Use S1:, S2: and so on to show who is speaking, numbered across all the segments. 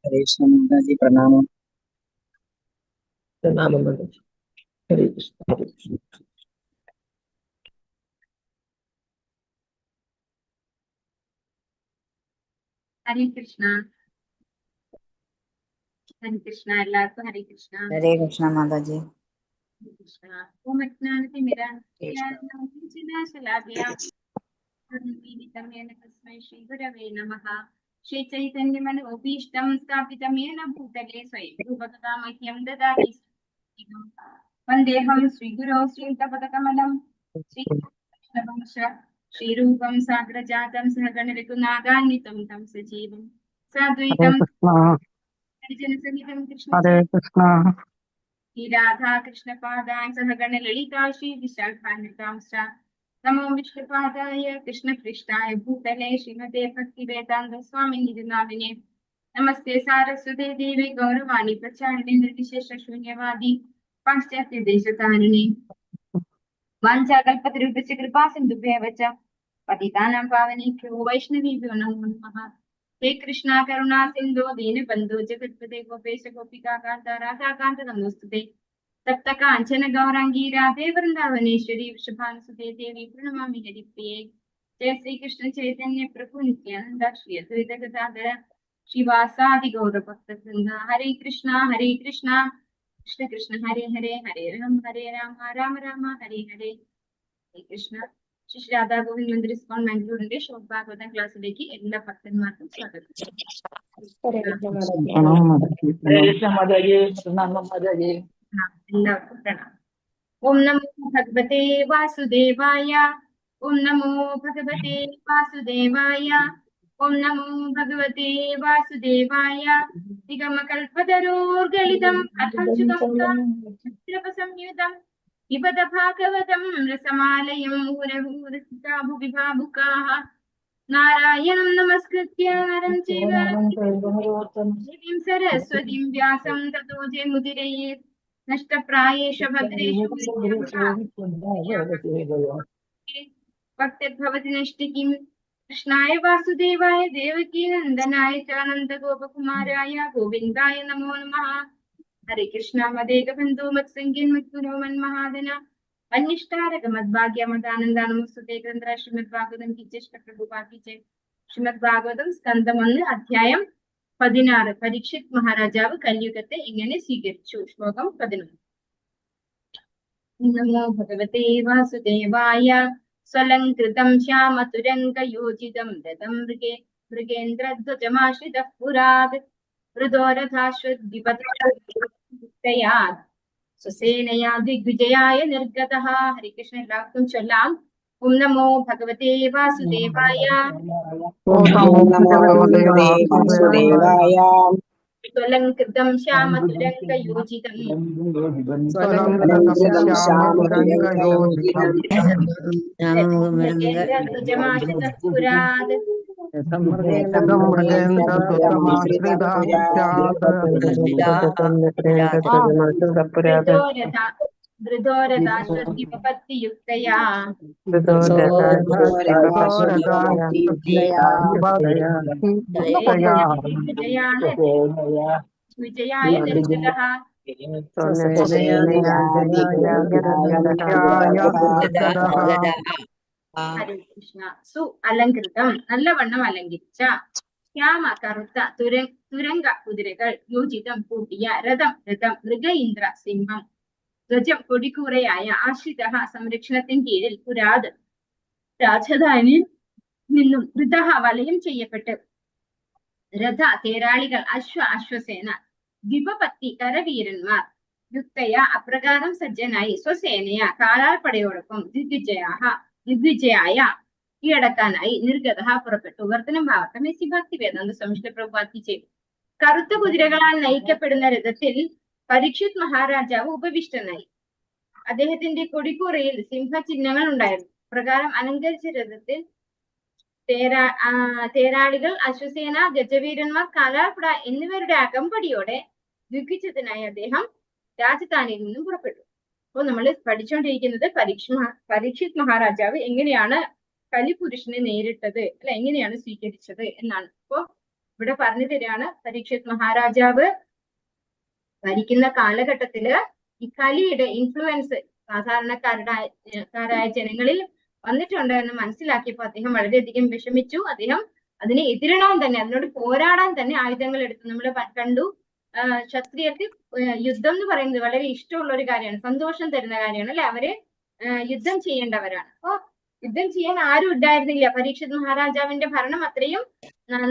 S1: हरे कृष्ण माताजी प्रणाम।
S2: प्रणाम माताजी। हरे कृष्ण हरे कृष्ण।
S3: ഹരേ കൃഷ്ണ. ഹരേ കൃഷ്ണ. എല്ലാവർക്കും ഹരേ കൃഷ്ണ.
S4: हरे कृष्णा माता जी।
S3: ഹരേ കൃഷ്ണ. ഓം അജ്ഞാനതിമിരാന്ധസ്യ തസ്മൈ ശ്രീ ഗുരവേ നമഃ. ശ്രീ ചൈതന്യമനോഭീഷ്ടം സ്ഥാപിതം യേന ഭൂതലേ സ്വയം രൂപകഥാ മഹ്യം ദദാതി സ്വയം. വന്ദേഹം ശ്രീഗുരോ ശ്രീപദകമലം ശ്രീകൃഷ്ണവംശ ശ്രീരൂപം സാഗ്രജാതം സഹഗണ രഘുനാഥാന്വിതം തം സജീവം സാദ്വൈതം ഹരിജനസഹിതം കൃഷ്ണ ശ്രീ രാധാ കൃഷ്ണപാദായ സഹഗണ ലളിതാ ശ്രീ വിശാഖാന്വിതാംശ്ച. നമോ വിഷ്ണുപാദായ കൃഷ്ണപൃഷ്ഠായ ഭൂതലേ ശ്രീമതേ ഭക്തിവേദാന്ത സ്വാമിനിധി നാമിനെ. നമസ്തേ സാരസ്വതേ ദേവി ഗൗരവാണി പ്രചാരിണി നിർവിശേഷ ശൂന്യവാദി പാശ്ചാത്യ ദേശതാരിണി. വാഞ്ചാകൽപതരുഭ്യശ്ച കൃപാ സിന്ധുഭ്യഃ വച പതിതാനാം പാവനേഭ്യോ വൈഷ്ണവേഭ്യോ നമോ നമഃ. ഹേ കൃഷ്ണ കരുണാ സിന്ധോ ദീനബന്ധോ ജഗത്പതേ ഗോപേശ ഗോപികാകാന്ത രാധാകാന്ത നമോസ്തുതേ. തപ്ത കാഞ്ചന ഗൗരാംഗീ രാധേ വൃന്ദാവനേശ്വരി വൃഷഭാനുസുതേ ദേവി പ്രണമാമി ഹരിപ്രിയേ. ജയ ശ്രീകൃഷ്ണ ചൈതന്യ പ്രഭു നിത്യാനന്ദ ശ്രീ അദ്വൈത ഗദാധര ശ്രീവാസാദി ഗൗരഭക്തവൃന്ദ. ഹരേ കൃഷ്ണ കൃഷ്ണ കൃഷ്ണ ഹരേ ഹരേ ഹരേ രാമ രാമ രാമ ഹരേ ഹരേ. ഹരേ കൃഷ്ണ. ശ്രീ രാധാ ഗോവിന്ദ് മന്ദിർ ഇസ്കോൺ മാംഗ്ലൂരിന്റെ ശ്ലോക് ഭാഗവതം ക്ലാസ്സിലേക്ക് എല്ലാ ഭക്തന്മാർക്കും സ്വാഗതം.
S1: प्रणाम माताजी
S2: हरे कृष्ण माताजी। प्रणाम माताजी।
S3: എല്ലാവർക്കും പ്രണാമം. ഓം നമോ ഭഗവതേ വാസുദേവായ. ഓം നമോ ഭഗവതേ വാസുദേവായ. ഓം നമോ ഭഗവതേ വാസുദേവായ. നിഗമകൽപതരോർഗളിതം അഥംസുതം പിബത ഭാഗവതം രസമാലയം മുഹുരഹുരസിതാ ഭുവി ഭാവുകാഃ. നാരായണം നമസ്കൃത്യ നരം ചൈവ ദേവീം സരസ്വതീം വ്യാസം തതോ ജയമുദീരയേത്. നഷ്ടപ്രായേഷു ഭദ്രേഷു ഭക്തിർഭവതി നഷ്ടികിം. കൃഷ്ണായ വാസുദേവായ ദേവകീ നന്ദനായ ച നന്ദഗോപകുമാരായ ഗോവിന്ദായ നമോ നമഃ. ഹരേ കൃഷ്ണ മദേക ബന്ധു മത്സംഗീൻ മത്ഗുരോ മന്മഹാദന അന്യഷ്ടാരക മദ്ഭാഗ്യമദാനന്ദ നമസ്തുതേ. ഗ്രന്ഥ ശ്രീമദ് ഭാഗവതം കീച്ചേഷ്ട പ്രഭുപാക്കിച്ചേ. ശ്രീമദ് ഭാഗവതം സ്കന്ധം 1 അധ്യായം 16. പരീക്ഷിത് മഹാരാജാവ് കലിയുഗത്തെ എങ്ങനെ സ്വീകരിച്ചു. ശ്ലോകം 11. നമോ ഭഗവതേ വാസുദേവായ. സ്വലംകൃതം ശ്യാമതുരംഗയോജിതം രഥം മൃഗേന്ദ്രധ്വജമാശ്രിതഃ പുരാത് വൃതോരഥാശ്വദ്വിപതയാ സ്വസേനയാ ദിഗ്വിജയായ നിർഗതഃ. ഹരികൃഷ്ണ. എല്ലാവർക്കും ചൊല്ലാം. ഓം നമോ ഭഗവതേ വാസുദേവായ. സ്വലംകൃതം ശ്യാമതുരംഗയോജിതം മൃഗേന്ദ്രധ്വജമാശ്രിതഃ പുരാത് ധൃതോരഥാശ്വദ്വിപപത്തിയുക്തയാ വിജയായ നിർഗതഃ. ഹരേ കൃഷ്ണ. സു അലങ്കൃതം നല്ലവണ്ണം അലങ്കരിച്ച. ശ്യാമ കറുത്ത തുരങ്ക കുതിരകൾ. യോജിതം കൂട്ടിയ. രഥം മൃഗ ഇന്ദ്ര സിംഹം. ധ്വജം കൊടിക്കൂറയായ. ആശ്രിത സംരക്ഷണത്തിൻ കീഴിൽ. പുരാത് രാജധാനിയിൽ നിന്നും. ഋതഃ വലയം ചെയ്യപ്പെട്ട്. രഥ തേരാളികൾ. അശ്വസേന. ദ്വിപപത്തി കരവീരന്മാർ. യുക്തയ അപ്രകാരം സജ്ജനായി. സ്വസേനയ കാലാൾപ്പടയോടൊപ്പം. ദിഗ്വിജയായ കീഴടക്കാനായി. നിർഗത പുറപ്പെട്ടു. വർത്തനം ഭാഗം എസ് ഭക്തി വേദാന്ത സ്വാമി പ്രഭുപാദി ചെയ്തു. കറുത്ത കുതിരകളാൽ നയിക്കപ്പെടുന്ന രഥത്തിൽ പരീക്ഷിത് മഹാരാജാവ് ഉപവിഷ്ടനായി. അദ്ദേഹത്തിന്റെ കൊടിക്കൂറയിൽ സിംഹചിഹ്നങ്ങൾ ഉണ്ടായിരുന്നു. പ്രകാരം അലങ്കരിച്ച രഥത്തിൽ തേരാളികൾ, അശ്വസേന, ഗജവീരന്മാർ, കാലാൾപ്പട എന്നിവരുടെ അകമ്പടിയോടെ ദുഃഖിച്ചതിനായി അദ്ദേഹം രാജധാനിയിൽ നിന്നും പുറപ്പെട്ടു. അപ്പോൾ നമ്മൾ പഠിച്ചുകൊണ്ടിരിക്കുന്നത് പരീക്ഷിത് മഹാരാജാവ് എങ്ങനെയാണ് കലിപുരുഷനെ നേരിട്ടത്, അല്ല എങ്ങനെയാണ് സ്വീകരിച്ചത് എന്നാണ്. അപ്പോ ഇവിടെ പറഞ്ഞു തരികയാണ്, പരീക്ഷിത് മഹാരാജാവ് ഭരിക്കുന്ന കാലഘട്ടത്തില് ഈ കലിയുടെ ഇൻഫ്ലുവൻസ് സാധാരണക്കാരായ ജനങ്ങളിൽ വന്നിട്ടുണ്ട് എന്ന് മനസ്സിലാക്കിയപ്പോൾ അദ്ദേഹം വളരെയധികം വിഷമിച്ചു. അദ്ദേഹം അതിനെ എതിരിടാൻ തന്നെ, അതിനോട് പോരാടാൻ തന്നെ ആയുധങ്ങൾ എടുത്തു. നമ്മൾ കണ്ടു, ക്ഷത്രിയർക്ക് യുദ്ധം എന്ന് പറയുന്നത് വളരെ ഇഷ്ടമുള്ള ഒരു കാര്യമാണ്, സന്തോഷം തരുന്ന കാര്യമാണ് അല്ലെ. അവര് യുദ്ധം ചെയ്യേണ്ടവരാണ്. അപ്പോ യുദ്ധം ചെയ്യാൻ ആരും ഉണ്ടായിരുന്നില്ല. പരീക്ഷിത് മഹാരാജാവിന്റെ ഭരണം അത്രയും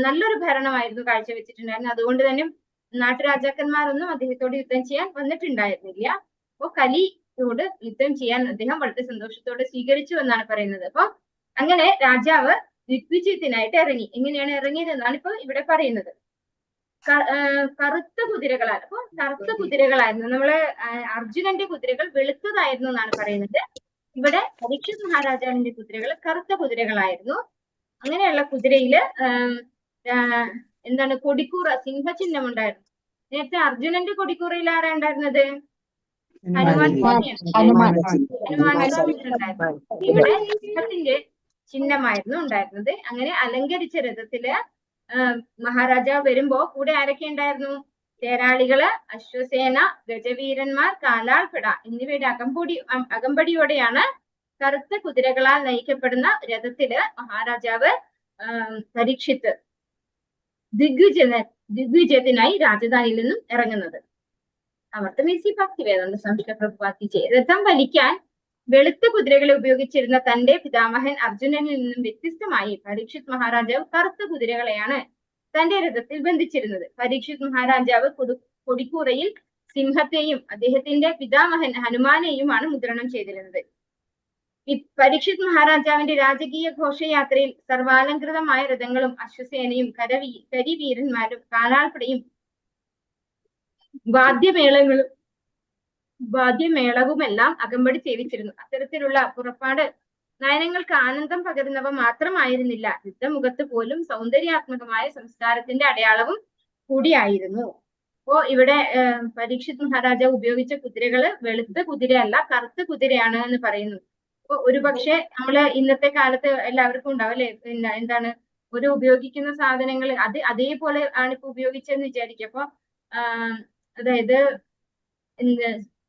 S3: നല്ലൊരു ഭരണമായിരുന്നു കാഴ്ചവെച്ചിട്ടുണ്ടായിരുന്നു. അതുകൊണ്ട് തന്നെ നാട്ടുരാജാക്കന്മാരൊന്നും അദ്ദേഹത്തോട് യുദ്ധം ചെയ്യാൻ വന്നിട്ടുണ്ടായിരുന്നില്ല. അപ്പോ കലിയോട് യുദ്ധം ചെയ്യാൻ അദ്ദേഹം വളരെ സന്തോഷത്തോടെ സ്വീകരിച്ചു എന്നാണ് പറയുന്നത്. അപ്പൊ അങ്ങനെ രാജാവ് ദിഗ്വിജയത്തിനായിട്ട് ഇറങ്ങി. എങ്ങനെയാണ് ഇറങ്ങിയത് എന്നാണ് ഇപ്പൊ ഇവിടെ പറയുന്നത്. കറുത്ത കുതിരകളാണ്. അപ്പൊ കറുത്ത കുതിരകളായിരുന്നു. നമ്മള് അർജുനന്റെ കുതിരകൾ വെളുത്തതായിരുന്നു എന്നാണ് പറയുന്നത്. ഇവിടെ പരീക്ഷിത് മഹാരാജാവിന്റെ കുതിരകൾ കറുത്ത കുതിരകളായിരുന്നു. അങ്ങനെയുള്ള കുതിരയില് എന്താണ് കൊടിക്കൂറ, സിംഹചിഹ്നം ഉണ്ടായിരുന്നു. നേരത്തെ അർജുനന്റെ കൊടിക്കൂറയിൽ ആരാ ഉണ്ടായിരുന്നത്? ഹനുമാൻ ഉണ്ടായിരുന്നു. ഇവിടെ സിംഹത്തിന്റെ ചിഹ്നമായിരുന്നു ഉണ്ടായിരുന്നത്. അങ്ങനെ അലങ്കരിച്ച രഥത്തില് മഹാരാജാവ് വരുമ്പോ കൂടെ ആരൊക്കെ ഉണ്ടായിരുന്നു? തേരാളികള്, അശ്വസേന, ഗജവീരന്മാർ, കാലാൾപ്പട എന്നിവയുടെ അകമ്പടിയോടെയാണ് കറുത്ത കുതിരകളാൽ നയിക്കപ്പെടുന്ന രഥത്തില് മഹാരാജാവ് പരീക്ഷിത്ത് ദിഗ്വിജയത്തിനായി രാജധാനിയിൽ നിന്നും ഇറങ്ങുന്നത്. അമൃതമേസി ഭക്തിവേദാന്ത സംസ്കൃത പ്രഭുപാത്തിച്ചേ രഥം വലിക്കാൻ വെളുത്ത കുതിരകളെ ഉപയോഗിച്ചിരുന്ന തന്റെ പിതാമഹൻ അർജുനനിൽ നിന്നും വ്യത്യസ്തമായി പരീക്ഷിത് മഹാരാജാവ് കറുത്ത കുതിരകളെയാണ് തന്റെ രഥത്തിൽ ബന്ധിച്ചിരുന്നത്. പരീക്ഷിത് മഹാരാജാവ് കൊടിക്കൂറയിൽ സിംഹത്തെയും അദ്ദേഹത്തിന്റെ പിതാമഹൻ ഹനുമാനെയുമാണ് മുദ്രണം ചെയ്തിരുന്നത്. പരീക്ഷിത് മഹാരാജാവിന്റെ രാജകീയ ഘോഷയാത്രയിൽ സർവാലങ്കൃതമായ രഥങ്ങളും അശ്വസേനയും കരിവീരന്മാരും കാലാൾപ്പടയും വാദ്യമേളവുമെല്ലാം അകമ്പടി സേവിച്ചിരുന്നു. അത്തരത്തിലുള്ള പുറപ്പാട് നയനങ്ങൾക്ക് ആനന്ദം പകരുന്നവ മാത്രമായിരുന്നില്ല, യുദ്ധമുഖത്ത് പോലും സൗന്ദര്യാത്മകമായ സംസ്കാരത്തിന്റെ അടയാളവും കൂടിയായിരുന്നു. അപ്പോ ഇവിടെ പരീക്ഷിത് മഹാരാജാവ് ഉപയോഗിച്ച കുതിരകള് വെളുത്ത കുതിരയല്ല, കറുത്ത കുതിരയാണ് എന്ന് പറയുന്നു. അപ്പൊ ഒരുപക്ഷെ നമ്മള് ഇന്നത്തെ കാലത്ത് എല്ലാവർക്കും ഉണ്ടാവും അല്ലെ, പിന്നെ എന്താണ് ഒരു ഉപയോഗിക്കുന്ന സാധനങ്ങൾ അതേപോലെ ആണ് ഇപ്പൊ ഉപയോഗിച്ചതെന്ന് വിചാരിക്കുക. അപ്പൊ അതായത്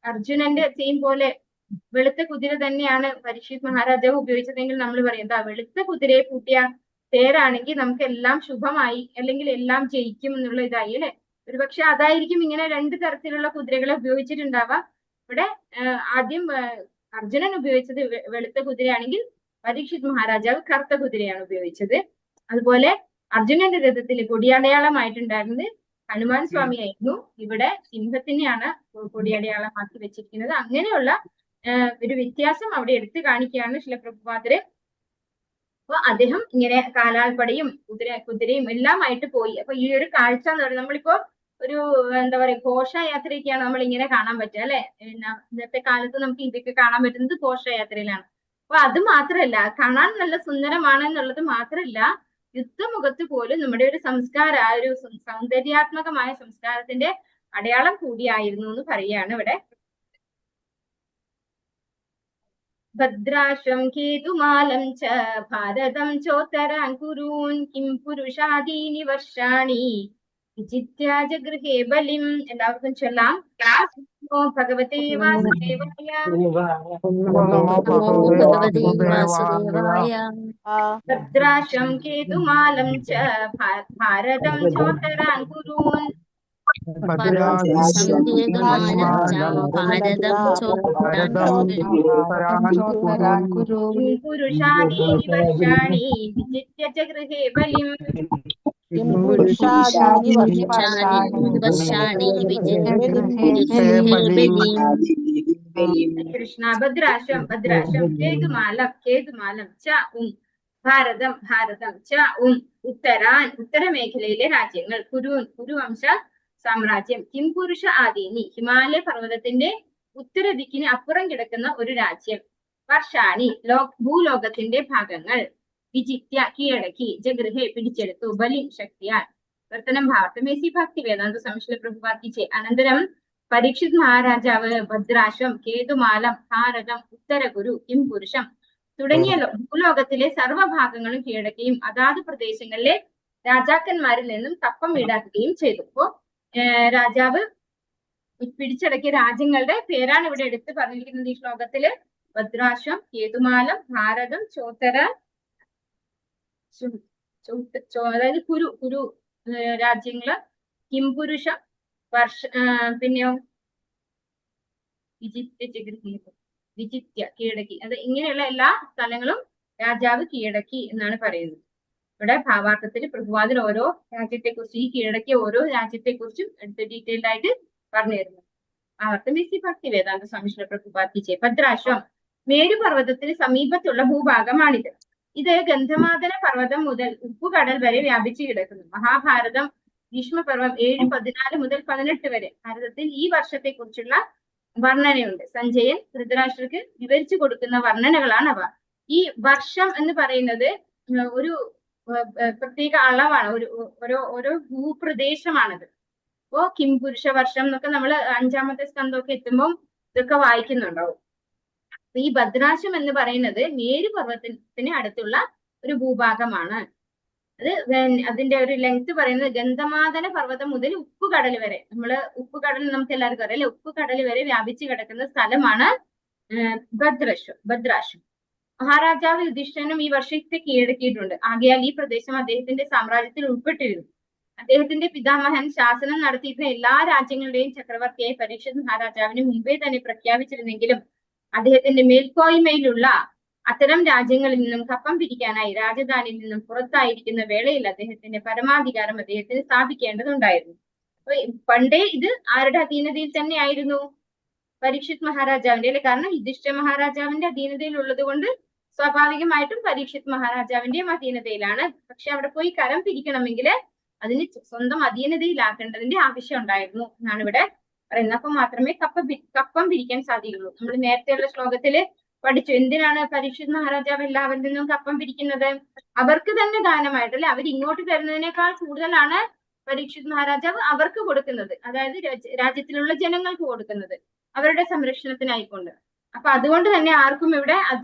S3: അർജുനന്റെ സെയിം പോലെ വെളുത്ത കുതിര തന്നെയാണ് പരീക്ഷിത് മഹാരാജാവ് ഉപയോഗിച്ചതെങ്കിൽ നമ്മൾ പറയും എന്താ, വെളുത്ത കുതിരയെ പൂട്ടിയ തേരാണെങ്കിൽ നമുക്ക് എല്ലാം ശുഭമായി, അല്ലെങ്കിൽ എല്ലാം ജയിക്കും എന്നുള്ള ഇതായി അല്ലെ. ഒരുപക്ഷെ അതായിരിക്കും ഇങ്ങനെ രണ്ട് തരത്തിലുള്ള കുതിരകളെ ഉപയോഗിച്ചിട്ടുണ്ടാവാം. ഇവിടെ ആദ്യം അർജുനൻ ഉപയോഗിച്ചത് വെളുത്ത കുതിരയാണെങ്കിൽ പരീക്ഷിത് മഹാരാജാവ് കറുത്ത കുതിരയാണ് ഉപയോഗിച്ചത്. അതുപോലെ അർജുനന്റെ രഥത്തിൽ കൊടിയടയാളമായിട്ടുണ്ടായിരുന്നത് ഹനുമാൻ സ്വാമിയായിരുന്നു. ഇവിടെ സിംഹത്തിനെയാണ് കൊടിയടയാളമാക്കി വെച്ചിരിക്കുന്നത്. അങ്ങനെയുള്ള ഒരു വ്യത്യാസം അവിടെ എടുത്തു കാണിക്കുകയാണ് ശിലപ്രഭുപാദര്. അപ്പൊ അദ്ദേഹം ഇങ്ങനെ കാലാൾപ്പടയും കുതിരയും എല്ലാമായിട്ട് പോയി. അപ്പൊ ഈ ഒരു കാഴ്ച എന്ന് പറയുന്നത് നമ്മളിപ്പോ ഒരു എന്താ പറയാ ഘോഷയാത്രയൊക്കെയാണ് നമ്മൾ ഇങ്ങനെ കാണാൻ പറ്റുക അല്ലെ. ഇന്നത്തെ കാലത്ത് നമുക്ക് ഇതൊക്കെ കാണാൻ പറ്റുന്നത് ഘോഷയാത്രയിലാണ്. അപ്പൊ അത് മാത്രല്ല, കാണാൻ നല്ല സുന്ദരമാണ് എന്നുള്ളത് മാത്രല്ല, യുദ്ധമുഖത്ത് പോലും നമ്മുടെ ഒരു സംസ്കാരം, ആ ഒരു സൗന്ദര്യാത്മകമായ സംസ്കാരത്തിന്റെ അടയാളം കൂടിയായിരുന്നു എന്ന് പറയുകയാണ് ഇവിടെ. ഭദ്രാശ്വം കേതുമാലം ച ഭാരതം ചോത്തരാൻ കുരൂൻ കിം പുരുഷാദീനി വർഷാണി വിചിത്യ ജഗൃഹേ ബലിം. എല്ലാവർക്കും ചൊല്ലാം. ഭഗവതേ വാസുദേവായ. ഭദ്രാശ്വം കേതുമാലം ച ഭാരതം ചോത്തരാൻ കുരൂൻ പുരുഷാദീനി വർഷാണി വിചിത്യ ജഗൃഹേ ബലിം. കൃഷ്ണ. ഭദ്രാശ്വം കേതുമാലം ച ഭാരതം ച ഉത്തരമേഖലയിലെ രാജ്യങ്ങൾ, കുരുവംശ സാമ്രാജ്യം, കിംപുരുഷ ആദീനി ഹിമാലയ പർവ്വതത്തിന്റെ ഉത്തരദിക്കിന് അപ്പുറം കിടക്കുന്ന ഒരു രാജ്യം, വർഷാണി ഭൂലോകത്തിന്റെ ഭാഗങ്ങൾ, വിജിത്യ കീഴടക്കി, ജഗൃഹെ പിടിച്ചെടുത്തു, ബലി ശക്തിയാൽ. വർത്തനം ഭാരതമേസി ഭക്തി വേദാന്ത സംശയ പ്രഭുപാത്തിച്ചേ. അനന്തരം പരീക്ഷിത് മഹാരാജാവ് ഭദ്രാശ്വം, കേതുമാലം, ഭാരതം, ഉത്തരകുരു, കിംപുരുഷം തുടങ്ങിയ ഭൂലോകത്തിലെ സർവ്വഭാഗങ്ങളും കീഴടക്കുകയും അതാത് പ്രദേശങ്ങളിലെ രാജാക്കന്മാരിൽ നിന്നും കപ്പം ഈടാക്കുകയും ചെയ്തു. അപ്പോ രാജാവ് പിടിച്ചടക്കിയ രാജ്യങ്ങളുടെ പേരാണ് ഇവിടെ എടുത്ത് പറഞ്ഞിരിക്കുന്നത് ഈ ശ്ലോകത്തില്. ഭദ്രാശ്വം, കേതുമാലം, ഭാരതം, ചോത്തര, അതായത് കുരു രാജ്യങ്ങള്, കിംപുരുഷം, പിന്നെയോ വിജിത്യ കീഴടക്കി. അത് ഇങ്ങനെയുള്ള എല്ലാ സ്ഥലങ്ങളും രാജാവ് കീഴടക്കി എന്നാണ് പറയുന്നത്. ഇവിടെ ഭാവാർത്ഥത്തിൽ പ്രഭുവാദിൽ ഓരോ രാജ്യത്തെക്കുറിച്ചും ഈ കീഴടക്കിയ ഓരോ രാജ്യത്തെക്കുറിച്ചും എടുത്ത് ഡീറ്റെയിൽഡ് ആയിട്ട് പറഞ്ഞു തരുന്നു. ആവർത്തം ബി.സി. ഭക്തി വേദാന്ത സ്വാമി ശ്രീല പ്രഭുപാദ് ഭദ്രാശ്വം മേരുപർവ്വതത്തിന് സമീപത്തുള്ള ഭൂഭാഗമാണിത്. ഇത് ഗന്ധമാദന പർവ്വതം മുതൽ ഉപ്പുകടൽ വരെ വ്യാപിച്ചു കിടക്കുന്നു. മഹാഭാരതം ഭീഷ്മപർവം 7:14 മുതൽ 18 വരെ ഭാരതത്തിൽ ഈ വർഷത്തെ കുറിച്ചുള്ള വർണ്ണനയുണ്ട്. സഞ്ജയൻ ധൃതരാഷ്ട്രക്ക് വിവരിച്ചു കൊടുക്കുന്ന വർണ്ണനകളാണ് അവ. ഈ വർഷം എന്ന് പറയുന്നത് ഒരു പ്രത്യേക അളവാണ്, ഓരോ ഭൂപ്രദേശമാണത്. അപ്പോ കിംപുരുഷ വർഷം എന്നൊക്കെ നമ്മൾ 5-ാമത്തെ സ്കന്ധമൊക്കെ എത്തുമ്പോൾ ഇതൊക്കെ വായിക്കുന്നുണ്ടാവും. അപ്പൊ ഈ ഭദ്രാശ്വം എന്ന് പറയുന്നത് മേരു പർവ്വതത്തിന് അടുത്തുള്ള ഒരു ഭൂഭാഗമാണ്. അത് അതിന്റെ ഒരു ലെങ്ത് പറയുന്നത് ഗന്ധമാദന പർവ്വതം മുതൽ ഉപ്പുകടൽ വരെ, ഉപ്പുകടൽ നമുക്ക് എല്ലാവർക്കും അറിയാം അല്ലെ, ഉപ്പുകടൽ വരെ വ്യാപിച്ചു കിടക്കുന്ന സ്ഥലമാണ് ഭദ്രാശ്വം. മഹാരാജാവ് യുധിഷ്ഠിരനും ഈ വർഷത്തെ കീഴടക്കിയിട്ടുണ്ട്. ആകയാൽ ഈ പ്രദേശം അദ്ദേഹത്തിന്റെ സാമ്രാജ്യത്തിൽ ഉൾപ്പെട്ടിരുന്നു. അദ്ദേഹത്തിന്റെ പിതാമഹൻ ശാസനം നടത്തിയിരുന്ന എല്ലാ രാജ്യങ്ങളുടെയും ചക്രവർത്തിയായി പരീക്ഷിത് മഹാരാജാവിന് മുമ്പേ തന്നെ പ്രഖ്യാപിച്ചിരുന്നെങ്കിലും അദ്ദേഹത്തിന്റെ മേൽക്കോയ്മയിലുള്ള അത്തരം രാജ്യങ്ങളിൽ നിന്നും കപ്പം പിരിക്കാനായി രാജധാനിയിൽ നിന്നും പുറത്തായിരിക്കുന്ന വേളയിൽ അദ്ദേഹത്തിന്റെ പരമാധികാരം അദ്ദേഹത്തിന് സ്ഥാപിക്കേണ്ടതുണ്ടായിരുന്നു. അപ്പൊ പണ്ടേ ഇത് ആരുടെ അധീനതയിൽ തന്നെ ആയിരുന്നു? പരീക്ഷിത് മഹാരാജാവിന്റെ അല്ലെ. കാരണം യുധിഷ്ഠിര മഹാരാജാവിന്റെ അധീനതയിൽ ഉള്ളത് കൊണ്ട് സ്വാഭാവികമായിട്ടും പരീക്ഷിത് മഹാരാജാവിന്റെയും അധീനതയിലാണ്. പക്ഷെ അവിടെ പോയി കരം പിരിക്കണമെങ്കിൽ അതിന് സ്വന്തം അധീനതയിലാക്കേണ്ടതിന്റെ ആവശ്യം ഉണ്ടായിരുന്നു എന്നാണ് ഇവിടെ പറയുന്നത്. അപ്പൊ മാത്രമേ കപ്പം പിരിക്കാൻ സാധിക്കുള്ളൂ. നമ്മൾ നേരത്തെയുള്ള ശ്ലോകത്തില് പഠിച്ചു എന്തിനാണ് പരീക്ഷിത് മഹാരാജാവ് എല്ലാവരിൽ നിന്നും കപ്പം പിരിക്കുന്നത്. അവർക്ക് തന്നെ ദാനമായിട്ട് അല്ലെ, അവർ ഇങ്ങോട്ട് തരുന്നതിനേക്കാൾ കൂടുതലാണ് പരീക്ഷിത് മഹാരാജാവ് അവർക്ക് കൊടുക്കുന്നത്, അതായത് രാജ്യത്തിലുള്ള ജനങ്ങൾക്ക് കൊടുക്കുന്നത് അവരുടെ സംരക്ഷണത്തിനായിക്കൊണ്ട്. അപ്പൊ അതുകൊണ്ട് തന്നെ ആർക്കും ഇവിടെ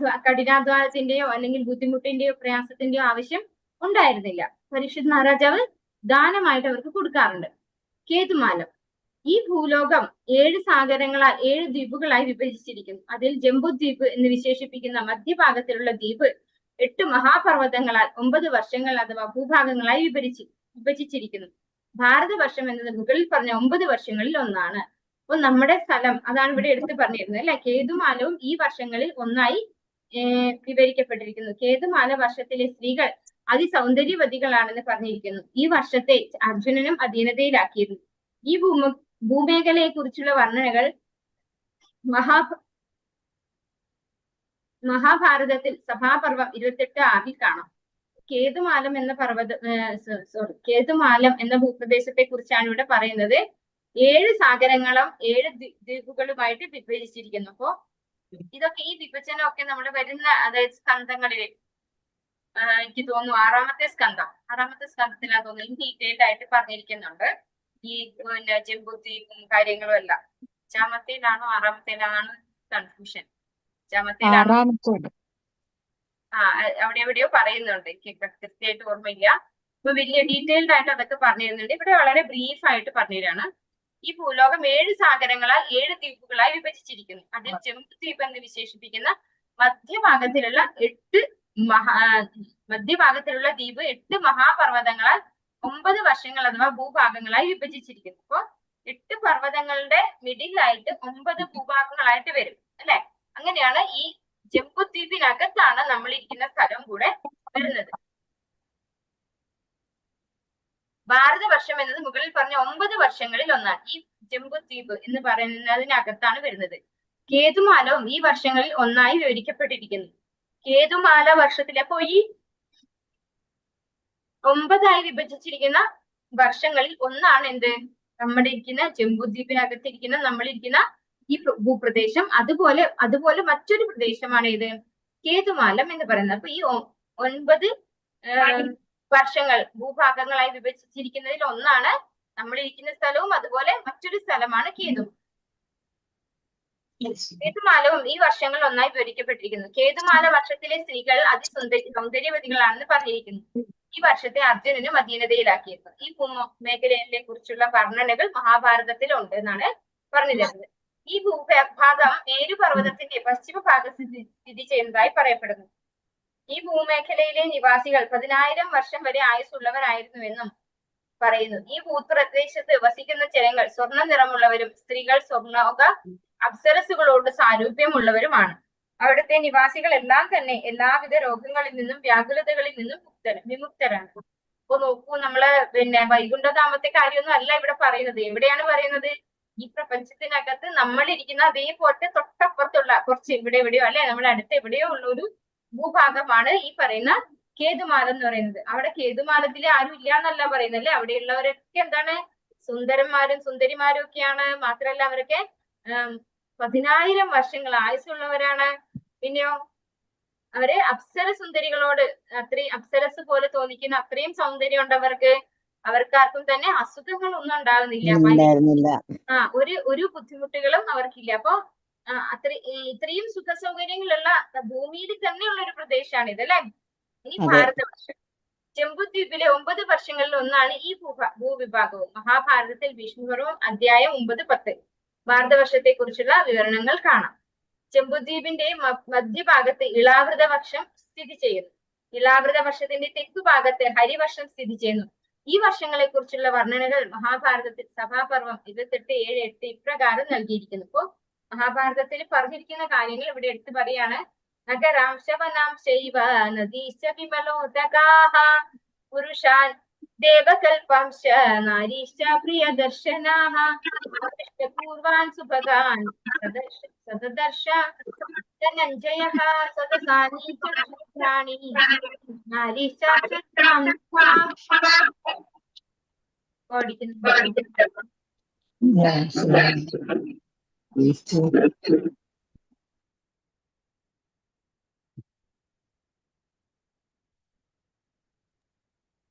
S3: കഠിനാധ്വാനത്തിന്റെയോ അല്ലെങ്കിൽ ബുദ്ധിമുട്ടിന്റെയോ പ്രയാസത്തിന്റെയോ ആവശ്യം ഉണ്ടായിരുന്നില്ല. പരീക്ഷിത് മഹാരാജാവ് ദാനമായിട്ട് അവർക്ക് കൊടുക്കാറുണ്ട്. കേതുമാലം, ഈ ഭൂലോകം 7 സാഗരങ്ങളാൽ 7 ദ്വീപുകളായി വിഭജിച്ചിരിക്കുന്നു. അതിൽ ജംബുദ്വീപ് എന്ന് വിശേഷിപ്പിക്കുന്ന മധ്യഭാഗത്തിലുള്ള ദ്വീപ് 8 മഹാപർവ്വതങ്ങളാൽ 9 വർഷങ്ങൾ അഥവാ ഭൂഭാഗങ്ങളായി വിഭജിച്ചിരിക്കുന്നു. ഭാരതവർഷം എന്നത് മുകളിൽ പറഞ്ഞ 9 വർഷങ്ങളിൽ ഒന്നാണ്. അപ്പൊ നമ്മുടെ സ്ഥലം അതാണ് ഇവിടെ എടുത്ത് പറഞ്ഞിരുന്നത് അല്ലെ. കേതുമാലവും ഈ വർഷങ്ങളിൽ ഒന്നായി വിവരിക്കപ്പെട്ടിരിക്കുന്നു. കേതുമാല വർഷത്തിലെ സ്ത്രീകൾ അതിസൗന്ദര്യവതികളാണെന്ന് പറഞ്ഞിരിക്കുന്നു. ഈ വർഷത്തെ അർജുനനും അധീനതയിലാക്കിയിരുന്നു. ഈ ഭൂമേഖലയെ കുറിച്ചുള്ള വർണ്ണനകൾ മഹാഭാരതത്തിൽ സഭാപർവം 28 കാണാം. കേതുമാലം എന്ന ഭൂപ്രദേശത്തെ കുറിച്ചാണ് ഇവിടെ പറയുന്നത്. 7 സാഗരങ്ങളും 7 ദ്വീപുകളുമായിട്ട് വിഭജിച്ചിരിക്കുന്നു. അപ്പോ ഇതൊക്കെ ഈ വിഭജനമൊക്കെ നമ്മൾ വരുന്ന അതായത് സ്കന്ധങ്ങളില് എനിക്ക് തോന്നുന്നു 6-ാമത്തെ സ്കന്ധത്തിലാ തോന്നുന്നു ഡീറ്റെയിൽഡ് ആയിട്ട് പറഞ്ഞിരിക്കുന്നുണ്ട്. ഈ ജംബുദ്വീപും കാര്യങ്ങളും എല്ലാം 5-ാമത്തേലാണോ 6-ാമത്തേലാണോ കൺഫ്യൂഷൻ. 5-ാമത്തേലാണോ? അവിടെ എവിടെയോ പറയുന്നുണ്ട്, എനിക്ക് കൃത്യമായിട്ട് ഓർമ്മയില്ല. അപ്പൊ വലിയ ഡീറ്റെയിൽഡ് ആയിട്ട് അതൊക്കെ പറഞ്ഞിരുന്നുണ്ട്. ഇവിടെ വളരെ ബ്രീഫ് ആയിട്ട് പറഞ്ഞുതരാണ്. ഈ ഭൂലോകം 7 സാഗരങ്ങളാൽ 7 ദ്വീപുകളായി വിഭജിച്ചിരിക്കുന്നു. അതിൽ ജംബുദ്വീപ് എന്ന് വിശേഷിപ്പിക്കുന്ന മധ്യഭാഗത്തിലുള്ള ദ്വീപ് 8 മഹാപർവ്വതങ്ങളാൽ 9 വർഷങ്ങൾ അഥവാ ഭൂഭാഗങ്ങളായി വിഭജിച്ചിരിക്കുന്നു. അപ്പൊ 8 പർവ്വതങ്ങളുടെ മിഡിലായിട്ട് 9 ഭൂഭാഗങ്ങളായിട്ട് വരും അല്ലെ. അങ്ങനെയാണ് ഈ ജംബുദ്വീപിനകത്താണ് നമ്മൾ ഇരിക്കുന്ന സ്ഥലം കൂടെ വരുന്നത്. ഭാരതവർഷം എന്നത് മുകളിൽ പറഞ്ഞ 9 വർഷങ്ങളിൽ ഒന്നാണ്. ഈ ജംബുദ്വീപ് എന്ന് പറയുന്നതിനകത്താണ് വരുന്നത്. കേതുമാലവും ഈ വർഷങ്ങളിൽ ഒന്നായി വിവരിക്കപ്പെട്ടിരിക്കുന്നു. കേതുമാല വർഷത്തിൽ അപ്പോ ഈ 9 വിഭജിച്ചിരിക്കുന്ന വർഷങ്ങളിൽ ഒന്നാണ് എന്ത്, നമ്മുടെ ഇരിക്കുന്ന ജംബുദ്വീപിനകത്തിരിക്കുന്ന നമ്മളിരിക്കുന്ന ഈ ഭൂപ്രദേശം. അതുപോലെ മറ്റൊരു പ്രദേശമാണ് ഇത് കേതുമാലം എന്ന് പറയുന്നത്. അപ്പൊ ഈ 9 വർഷങ്ങൾ ഭൂഭാഗങ്ങളായി വിഭജിച്ചിരിക്കുന്നതിൽ ഒന്നാണ് നമ്മളിരിക്കുന്ന സ്ഥലവും അതുപോലെ മറ്റൊരു സ്ഥലമാണ് കേതുമാലവും ഈ വർഷങ്ങൾ ഒന്നായി വിവരിക്കപ്പെട്ടിരിക്കുന്നു. കേതുമാല വർഷത്തിലെ സ്ത്രീകൾ സൗന്ദര്യവതികളാണെന്ന് പറഞ്ഞിരിക്കുന്നു. ഈ വർഷത്തെ അർജുനന് അധീനതയിലാക്കിയിരുന്നു. ഈ ഭൂമേഖലയെ കുറിച്ചുള്ള വർണ്ണനകൾ മഹാഭാരതത്തിലുണ്ട് എന്നാണ് പറഞ്ഞു തരുന്നത്. ഈ ഭൂഭാഗം മേരു പർവ്വതത്തിന്റെ പശ്ചിമ ഭാഗത്ത് സ്ഥിതി ചെയ്യുന്നതായി പറയപ്പെടുന്നു. ഈ ഭൂമേഖലയിലെ നിവാസികൾ 10,000 വർഷം വരെ ആയുസ്സുള്ളവരായിരുന്നുവെന്നും പറയുന്നു. ഈ ഭൂപ്രദേശത്ത് വസിക്കുന്ന ജനങ്ങൾ സ്വർണ്ണ നിറമുള്ളവരും സ്ത്രീകൾ സ്വർണ്ണോക അപ്സരസുകളോട് സാരൂപ്യമുള്ളവരുമാണ്. അവിടുത്തെ നിവാസികൾ എല്ലാം തന്നെ എല്ലാവിധ രോഗങ്ങളിൽ നിന്നും വ്യാകുലതകളിൽ നിന്നും വിമുക്തരാണ്. അപ്പൊ നോക്കൂ, നമ്മള് വൈകുണ്ഠധാമത്തെ കാര്യമൊന്നും അല്ല ഇവിടെ പറയുന്നത്. എവിടെയാണ് പറയുന്നത്? ഈ പ്രപഞ്ചത്തിനകത്ത് നമ്മളിരിക്കുന്ന അതേപോലെ തൊട്ടപ്പുറത്തുള്ള കുറച്ച് എവിടെയോ അല്ലെ നമ്മുടെ അടുത്ത് എവിടെയോ ഉള്ള ഒരു ഭൂഭാഗമാണ് ഈ പറയുന്ന കേതുമാല എന്ന് പറയുന്നത്. അവിടെ കേതുമാലത്തിലെ ആരും ഇല്ല എന്നല്ല പറയുന്നത് അല്ലെ. അവിടെയുള്ളവരൊക്കെ എന്താണ്? സുന്ദരന്മാരും സുന്ദരിമാരും ഒക്കെയാണ്. മാത്രല്ല അവരൊക്കെ 10,000 വർഷങ്ങൾ ആയുസ്സുള്ളവരാണ്. പിന്നെയോ അവര് അപ്സര സുന്ദരികളോട് അത്രയും അപ്സരസ് പോലെ തോന്നിക്കുന്ന അത്രയും സൗന്ദര്യം ഉണ്ടവർക്ക്. അവർക്കാർക്കും തന്നെ അസുഖങ്ങൾ ഒന്നും ഉണ്ടാകുന്നില്ല. ഒരു ബുദ്ധിമുട്ടുകളും അവർക്കില്ല. അപ്പൊ ഇത്രയും സുഖ സൗകര്യങ്ങളുള്ള ഭൂമിയിൽ തന്നെയുള്ള ഒരു പ്രദേശമാണ് ഇതല്ലേ. ഇനി ഭാരതവർഷം. ജംബുദ്വീപിലെ 9 വർഷങ്ങളിൽ ഒന്നാണ് ഈ ഭൂവിഭാഗവും. മഹാഭാരതത്തിൽ ഭീഷ്മപർവം അധ്യായം 9-10 ഭാരതവർഷത്തെ കുറിച്ചുള്ള വിവരണങ്ങൾ കാണാം. ജംബുദ്വീപിന്റെ മധ്യഭാഗത്ത് ഇളാവൃത വർഷം സ്ഥിതി ചെയ്യുന്നു. ഇളാവൃത വർഷത്തിന്റെ തെക്കുഭാഗത്ത് ഹരിവർഷം സ്ഥിതി ചെയ്യുന്നു. ഈ വർഷങ്ങളെ കുറിച്ചുള്ള വർണ്ണനകൾ മഹാഭാരതത്തിൽ സഭാപർവം 28-7-8 ഇപ്രകാരം നൽകിയിരിക്കുന്നു. ഇപ്പോ മഹാഭാരതത്തിൽ പറഞ്ഞിരിക്കുന്ന കാര്യങ്ങൾ ഇവിടെ എടുത്തു പറയാണ്. നഗരാം ശവനാം ശൈവ നദീശ വിമലോദകാഹ പുരുഷാൻ ദേവകൽപാംശ നാരീശ പ്രിയദർശനാഹ പൂർവാൻ സുഭഗാൻ സദദർശ ധനഞ്ജയഃ സദസാനി ചക്ഷുപ്രാണി നാരീശ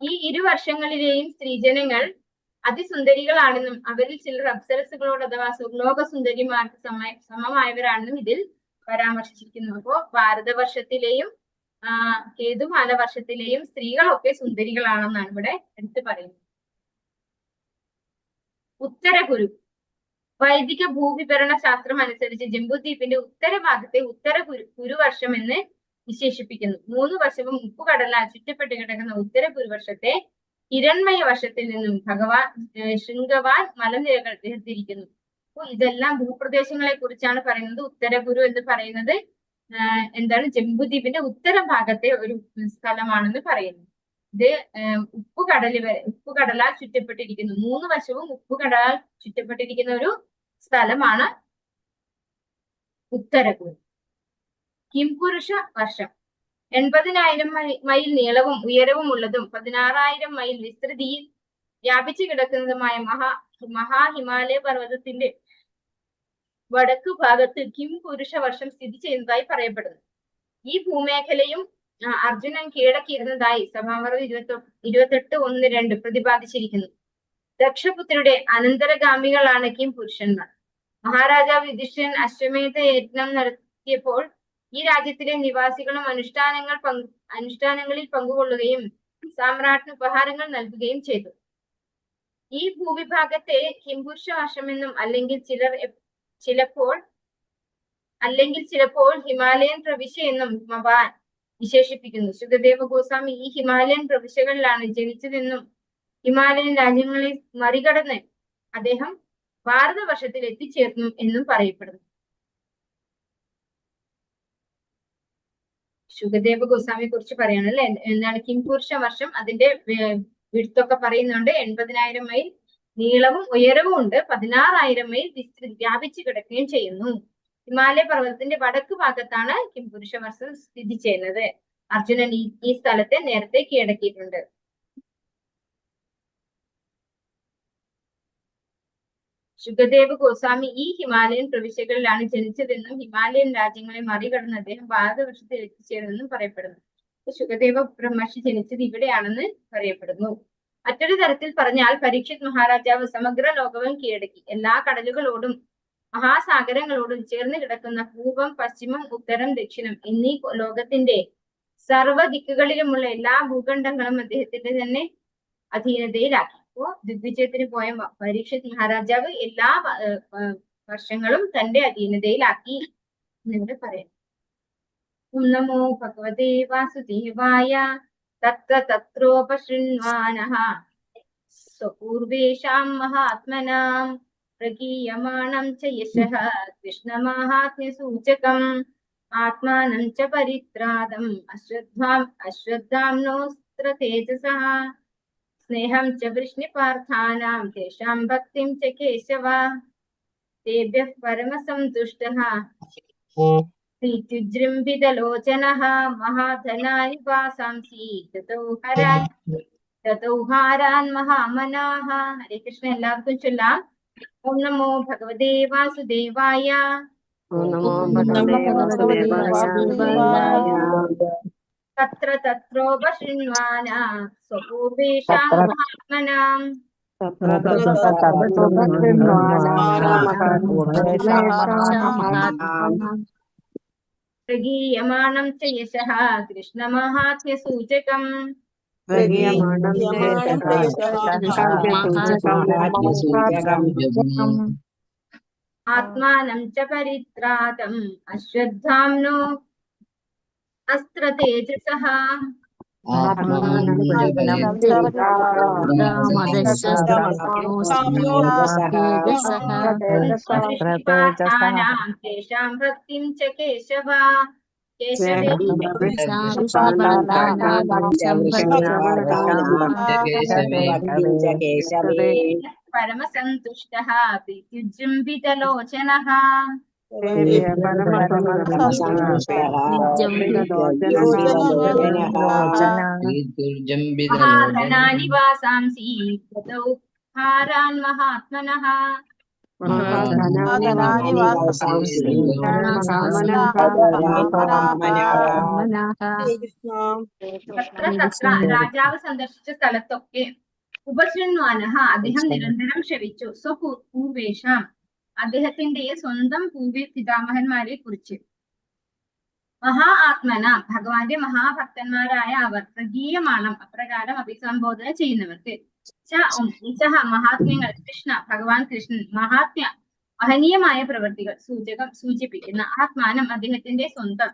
S3: ഈ 2 വർഷങ്ങളിലെയും സ്ത്രീജനങ്ങൾ അതിസുന്ദരികളാണെന്നും അവരിൽ ചിലർ അപ്സരസുകളോട് അഥവാ സുലോക സുന്ദരിമാർക്ക് സമമായവരാണെന്നും ഇതിൽ പരാമർശിച്ചിരിക്കുന്നു. അപ്പോ ഭാരതവർഷത്തിലെയും കേതുമാല വർഷത്തിലെയും സ്ത്രീകളൊക്കെ സുന്ദരികളാണെന്നാണ് ഇവിടെ എടുത്തു പറയുന്നത്. ഉത്തരകുരു. വൈദിക ഭൂവിവരണ ശാസ്ത്രം അനുസരിച്ച് ജംബുദ്വീപിന്റെ ഉത്തരഭാഗത്തെ കുരുവർഷം എന്ന് വിശേഷിപ്പിക്കുന്നു. 3 വർഷവും ഉപ്പുകടലാൽ ചുറ്റപ്പെട്ട് കിടക്കുന്ന ഉത്തര കുരുവർഷത്തെ ഹിരൺമയ വർഷത്തിൽ നിന്നും ഭഗവാൻ ശൃംഗവാൻ മലനിരകൾ വേർതിരിക്കുന്നു. അപ്പൊ ഇതെല്ലാം ഭൂപ്രദേശങ്ങളെ കുറിച്ചാണ് പറയുന്നത്. ഉത്തരകുരു എന്ന് പറയുന്നത് എന്താണ്? ജംബുദ്വീപിന്റെ ഉത്തര ഭാഗത്തെ ഒരു സ്ഥലമാണെന്ന് പറയുന്നു. ഇത് ഉപ്പുകടലാൽ ചുറ്റപ്പെട്ടിരിക്കുന്നു. 3 വശവും ഉപ്പുകടലാൽ ചുറ്റപ്പെട്ടിരിക്കുന്ന ഒരു സ്ഥലമാണ് ഉത്തരകുരു. കിംപുരുഷ വർഷം 80,000 മൈൽ നീളവും ഉയരവും ഉള്ളതും 16,000 മൈൽ വിസ്തൃതിയിൽ വ്യാപിച്ചു കിടക്കുന്നതുമായ മഹാഹിമാലയ പർവ്വതത്തിന്റെ വടക്കു ഭാഗത്ത് കിംപുരുഷ വർഷം സ്ഥിതി ചെയ്യുന്നതായി പറയപ്പെടുന്നു. ഈ ഭൂമേഖലയും അർജുനൻ കീഴടക്കിയിരുന്നതായി സഭാപർവം 28:1-2 പ്രതിപാദിച്ചിരിക്കുന്നു. ദക്ഷപുത്രരുടെ അനന്തരഗാമികളാണ് കിംപുരുഷന്മാർ. മഹാരാജാവ് യുധിഷ്ഠിരൻ അശ്വമേധ യജ്ഞം നടത്തിയപ്പോൾ ഈ രാജ്യത്തിലെ നിവാസികളും അനുഷ്ഠാനങ്ങളിൽ പങ്കുകൊള്ളുകയും സാമ്രാട്ടിന് ഉപഹാരങ്ങൾ നൽകുകയും ചെയ്തു. ഈ ഭൂവിഭാഗത്തെ കിംപുരുഷ വർഷമെന്നും അല്ലെങ്കിൽ ചിലപ്പോൾ ഹിമാലയൻ പ്രവിശ്യ എന്നും മവാൻ വിശേഷിപ്പിക്കുന്നു. ശുകദേവ ഗോസ്വാമി ഈ ഹിമാലയൻ പ്രവിശ്യകളിലാണ് ജനിച്ചതെന്നും ഹിമാലയൻ രാജ്യങ്ങളെ മറികടന്ന് അദ്ദേഹം ഭാരതവർഷത്തിൽ എത്തിച്ചേർന്നു എന്നും പറയപ്പെടുന്നു. ശുകദേവ ഗോസ്വാമിയെ കുറിച്ച് പറയാണ് അല്ലെ. എന്താണ് കിംപുരുഷ വർഷം? അതിന്റെ വിടുത്തൊക്കെ പറയുന്നുണ്ട്. 80,000 മൈൽ നീളവും ഉയരവും ഉണ്ട്. 16,000 മൈൽ വ്യാപിച്ചു കിടക്കുകയും ചെയ്യുന്നു. ഹിമാലയ പർവ്വതത്തിന്റെ വടക്ക് ഭാഗത്താണ് കിംപുരുഷ വർഷം സ്ഥിതി ചെയ്യുന്നത്. അർജുനൻ ഈ സ്ഥലത്തെ നേരത്തെ കീഴടക്കിയിട്ടുണ്ട്. ശുകദേവ ഗോസ്വാമി ഈ ഹിമാലയൻ പ്രവിശ്യകളിലാണ് ജനിച്ചതെന്നും ഹിമാലയൻ രാജ്യങ്ങളെ മറികടന്ന് അദ്ദേഹം ഭാരതവർഷത്തിൽ എത്തിച്ചേർന്നെന്നും പറയപ്പെടുന്നു. ശുകദേവ ബ്രഹ്മർഷി ജനിച്ചത് ഇവിടെയാണെന്ന് പറയപ്പെടുന്നു. മറ്റൊരു തരത്തിൽ പറഞ്ഞാൽ പരീക്ഷിത് മഹാരാജാവ് സമഗ്ര ലോകവും കീഴടക്കി. എല്ലാ കടലുകളോടും മഹാസാഗരങ്ങളോടും ചേർന്ന് കിടക്കുന്ന പൂർവം, പശ്ചിമം, ഉത്തരം, ദക്ഷിണം എന്നീ ലോകത്തിന്റെ സർവ്വ ദിക്കുകളിലുമുള്ള എല്ലാ ഭൂഖണ്ഡങ്ങളും അദ്ദേഹത്തിന്റെ തന്നെ അധീനതയിലാക്കി. അപ്പോ ദിഗ്വിജയത്തിന് പോയ പരീക്ഷിത് മഹാരാജാവ് എല്ലാ വർഷങ്ങളും തന്റെ അധീനതയിലാക്കി എന്നിവിടെ പറയാം. ഓം നമോ ഭഗവതേ വാസുദേവായ. തത്ര തത്രോപശൃണ്വാനഃ സ്വപൂർവേഷാം മഹാത്മനാം പ്രഗീയമാണം ച യശഃ കൃഷ്ണമാഹാത്മ്യസൂചകം ആത്മാനം ച പരിത്രാതം അശ്വത്ഥാംനോസ്ത്ര തേജസഃ സ്നേഹം ച വൃഷ്ണിപാർത്ഥാനാം തേഷാം ഭക്തിം ച കേശവ തേഭ്യഃ പരമസന്തുഷ്ടഃ പ്രീത്യുജൃംഭിതലോചനഃ മഹാധനാനി വാസാംസി തതൗ ഹാരാൻ മഹാമനാഃ. ഹരേ കൃഷ്ണ. എല്ലാവർക്കും ചൊല്ലാം. ഓം നമോ ഭഗവതേ വാസുദേവായ. തത്ര തത്രോപശൃണ്വാന സ്വപൂർവേഷാം മഹാത്മനാം പ്രഗീയമാണം ച യശഃ കൃഷ്ണമാഹാത്മ്യസൂചകം ആത്മാനം ച പരിത്രാതം അശ്വത്ഥാംനോ അസ്ത്ര തേജസഃ തേഷാം ഭക്തിം ച കേശവ പരമസന്തുഷ്ടഃ പ്രീത്യുജൃംഭിതലോചനഃ മഹാധനാനി വാസാംസി തതൗ ഹാരാൻ മഹാത്മനഃ രാജാവ് സന്ദർശിച്ച സ്ഥലത്തൊക്കെ ഉപശൃണ്വാനഃ അദ്ദേഹം നിരന്തരം ശ്രവിച്ചു. സ്വപൂർവേഷാം അദ്ദേഹത്തിന്റെ സ്വന്തം പൂർവ്വ പിതാമഹന്മാരെ കുറിച്ച്. മഹാ ആത്മന ഭഗവാന്റെ മഹാഭക്തന്മാരായ അവർ പ്രഗീയമാണം അപ്രകാരം അഭിസംബോധന ചെയ്യുന്നവർക്ക്. മഹാത്മ്യങ്ങൾ കൃഷ്ണ ഭഗവാൻ കൃഷ്ണൻ മഹനീയമായ പ്രവൃത്തികൾ സൂചിപ്പിക്കുന്ന ആത്മാനം അദ്ദേഹത്തിന്റെ സ്വന്തം